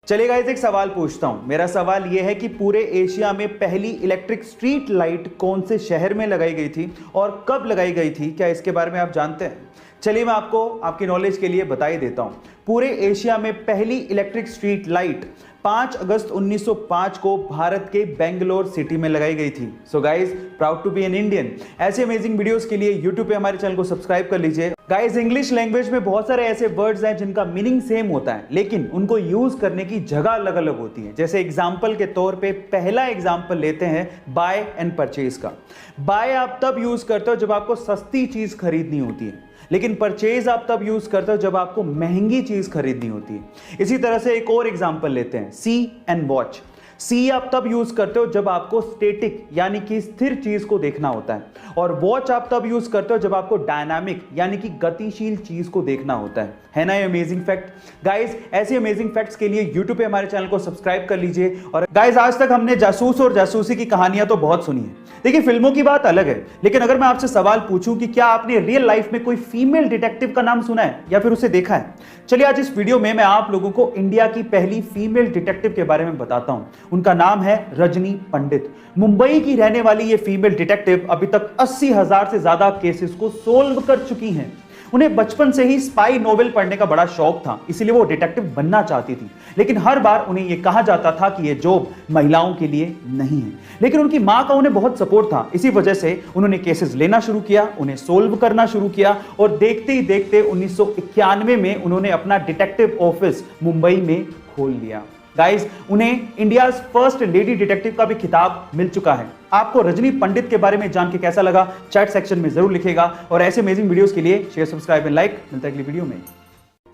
चलिए गाइस, एक सवाल पूछता हूं। मेरा सवाल यह है कि पूरे एशिया में पहली इलेक्ट्रिक स्ट्रीट लाइट कौन से शहर में लगाई गई थी और कब लगाई गई थी? क्या इसके बारे में आप जानते हैं? चलिए मैं आपको आपकी नॉलेज के लिए बता ही देता हूं। पूरे एशिया में पहली इलेक्ट्रिक स्ट्रीट लाइट 5 अगस्त 1905 को भारत के बेंगलोर सिटी में लगाई गई थी। So guys, proud to be an Indian. ऐसे अमेजिंग वीडियोस के लिए यूट्यूब पे हमारे चैनल को सब्सक्राइब कर लीजिए। गाइस, इंग्लिश लैंग्वेज में बहुत सारे ऐसे वर्ड्स हैं जिनका मीनिंग सेम होता है, लेकिन उनको यूज करने की जगह अलग अलग होती है। जैसे एग्जाम्पल के तौर पे पहला एग्जाम्पल लेते हैं बाय एंड परचेज का। बाय आप तब यूज करते हो जब आपको सस्ती चीज खरीदनी होती है, लेकिन परचेज आप तब यूज करते हो जब आपको महंगी चीज खरीदनी होती है। इसी तरह से एक और एग्जांपल लेते हैं, सी एंड वॉच। सी आप तब यूज करते हो जब आपको स्टैटिक यानी कि स्थिर चीज को देखना होता है, और वॉच आप तब यूज करते हो जब आपको डायनामिक यानी कि गतिशील चीज को देखना होता है ना? ये अमेजिंग फैक्ट। गाइस, ऐसे अमेजिंग फैक्ट्स के लिए यूट्यूब पे हमारे चैनल को सब्सक्राइब कर लीजिए। और गाइस, आज तक हमने जासूस और जासूसी की कहानियां तो बहुत सुनी है। देखिए, फिल्मों की बात अलग है, लेकिन अगर मैं आपसे सवाल पूछूं कि क्या आपने रियल लाइफ में कोई फीमेल डिटेक्टिव का नाम सुना है या फिर उसे देखा है? चलिए आज इस वीडियो में मैं आप लोगों को इंडिया की पहली फीमेल डिटेक्टिव के बारे में बताता हूं। उनका नाम है रजनी पंडित। मुंबई की रहने वाली ये फीमेल डिटेक्टिव अभी तक 80,000 से ज्यादा केसेस को सोल्व कर चुकी हैं। उन्हें बचपन से ही स्पाई नोवेल पढ़ने का बड़ा शौक था, इसलिए वो डिटेक्टिव बनना चाहती थी। लेकिन हर बार उन्हें यह कहा जाता था कि यह जॉब महिलाओं के लिए नहीं है। लेकिन उनकी मां का उन्हें बहुत सपोर्ट था, इसी वजह से उन्होंने केसेस लेना शुरू किया, उन्हें सोल्व करना शुरू किया, और देखते ही देखते 1991 में उन्होंने अपना डिटेक्टिव ऑफिस मुंबई में खोल लिया। गाइस, उन्हें इंडिया फर्स्ट लेडी डिटेक्टिव का भी खिताब मिल चुका है। आपको रजनी पंडित के बारे में जान के कैसा लगा चैट सेक्शन में जरूर लिखेगा, और ऐसे अमेजिंग वीडियोस के लिए शेयर, सब्सक्राइब एंड लाइक। मिलता है अगली वीडियो में।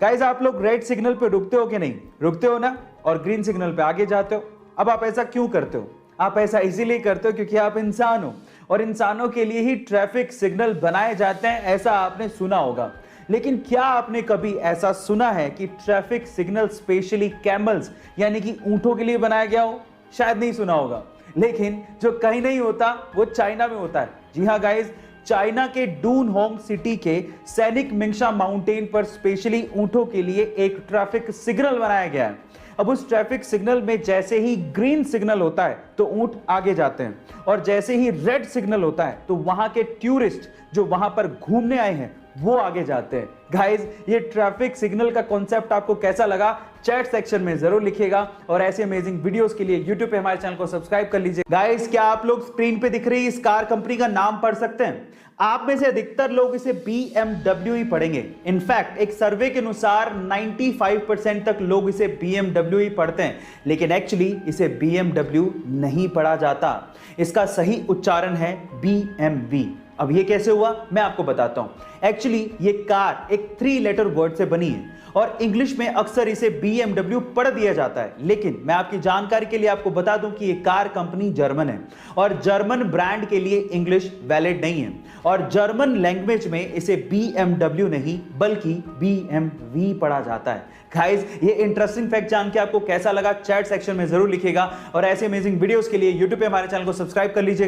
गाइस, आप लोग रेड सिग्नल पे रुकते हो कि नहीं? रुकते हो ना, और ग्रीन सिग्नल पे आगे जाते हो। अब आप ऐसा क्यों करते हो? आप ऐसा इसीलिए करते हो क्योंकि आप इंसान हो, और इंसानों के लिए ही ट्रैफिक सिग्नल बनाए जाते हैं, ऐसा आपने सुना होगा। लेकिन क्या आपने कभी ऐसा सुना है कि ट्रैफिक सिग्नल स्पेशली कैमल्स यानी कि ऊंटों के लिए बनाया गया हो? शायद नहीं सुना होगा। लेकिन जो कहीं नहीं होता वो चाइना में होता है। जी हाँ गाइस, चाइना के डूनहोंग सिटी के सैनिक मिंगशा माउंटेन पर स्पेशली ऊंटों के लिए एक ट्रैफिक सिग्नल बनाया गया है। अब उस ट्रैफिक सिग्नल में जैसे ही ग्रीन सिग्नल होता है तो ऊंट आगे जाते हैं, और जैसे ही रेड सिग्नल होता है तो वहां के टूरिस्ट जो वहां पर घूमने आए हैं वो आगे जाते हैं। गाइस, ये ट्रैफिक सिग्नल का कॉन्सेप्ट आपको कैसा लगा चैट सेक्शन में जरूर लिखिएगा, और ऐसे अमेजिंग वीडियोस के लिए यूट्यूब पे हमारे चैनल को सब्सक्राइब कर लीजिए। गाइस, क्या आप लोग स्क्रीन पे दिख रही इस कार कंपनी का नाम पढ़ सकते हैं? आप में से अधिकतर लोग इसे BMW ही पढ़ेंगे। इनफैक्ट एक सर्वे के अनुसार 95% तक लोग इसे BMW ही पढ़ते हैं, लेकिन एक्चुअली इसे BMW नहीं पढ़ा जाता। इसका सही उच्चारण है BMW। अब ये कैसे हुआ मैं आपको बताता हूं। एक्चुअली ये कार एक 3 लेटर वर्ड से बनी है, और इंग्लिश में अक्सर इसे BMW पढ़ दिया जाता है। लेकिन मैं आपकी जानकारी के लिए आपको बता दूं कि ये कार कंपनी जर्मन है, और जर्मन ब्रांड के लिए इंग्लिश वैलिड नहीं है, और जर्मन लैंग्वेज में इसे BMW नहीं बल्कि BMW पढ़ा जाता है। गाइस, ये इंटरेस्टिंग फैक्ट जान के आपको कैसा लगा चैट सेक्शन में जरूर लिखिएगा, और ऐसे अमेजिंग वीडियोस के लिए यूट्यूब पे हमारे चैनल को सब्सक्राइब कर लीजिए।